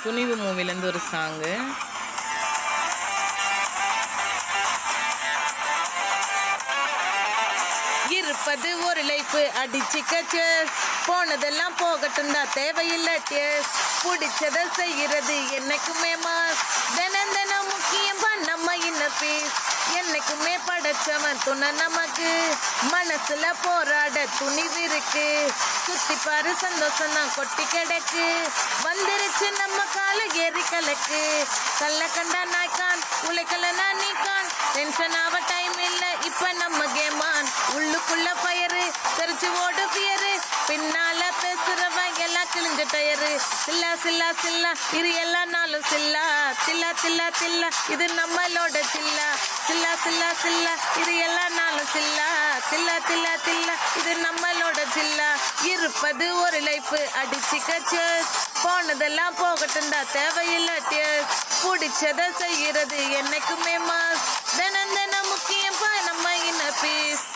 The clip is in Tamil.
துணிவு மூவிலேருந்து ஒரு சாங்கு. இருப்பது ஒரு லைஃப் அடிச்சு கச்சஸ், போனதெல்லாம் போகட்டும்டா தேவையில்லை டேஸ், பிடிச்சதை செய்கிறது என்னைக்குமே மாஸ், தினம் தினம் முக்கியம் நம்ம இன்னர் பீஸ், என்னைக்குமே படைச்சவன் துணை நமக்கு, மனசுல போராட துணிவு இருக்கு, சுத்தி பாரு சந்தோஷம் தான் கொட்டி கிடக்கு, வந்துருச்சு நம்ம கால ஏறி கலக்கு, கல்ல கண்டா நாய்க்கான் உழைக்கலனா நீக்கான், டென்ஷன் ஆக டைம் இல்லை இப்ப நம்ம கேமான், உள்ளுக்குள்ள பயரு தெரிச்சு ஓடு பியரு, பின்னால பேசுறவன் எல்லாம் கிழிஞ்ச டயரு, சில்லா சில்லா சில்லா இது எல்லா நாளும் சில்லா, தில்லா தில்லா தில்லா இது நம்மளோட சில்லா, சில்லா சில்லா சில்லா இது எல்லா நாளும் சில்லா, தில்லா தில்லா தில்லா இது நம்மளோட சில்லா, இருப்பது ஒரு லைஃப் அடிச்சு கச்சஸ், போனதெல்லாம் போகட்டும்டா தேவையில்லை டேஸ், பிடிச்சதை செய்கிறது என்னைக்குமே மாஸ்,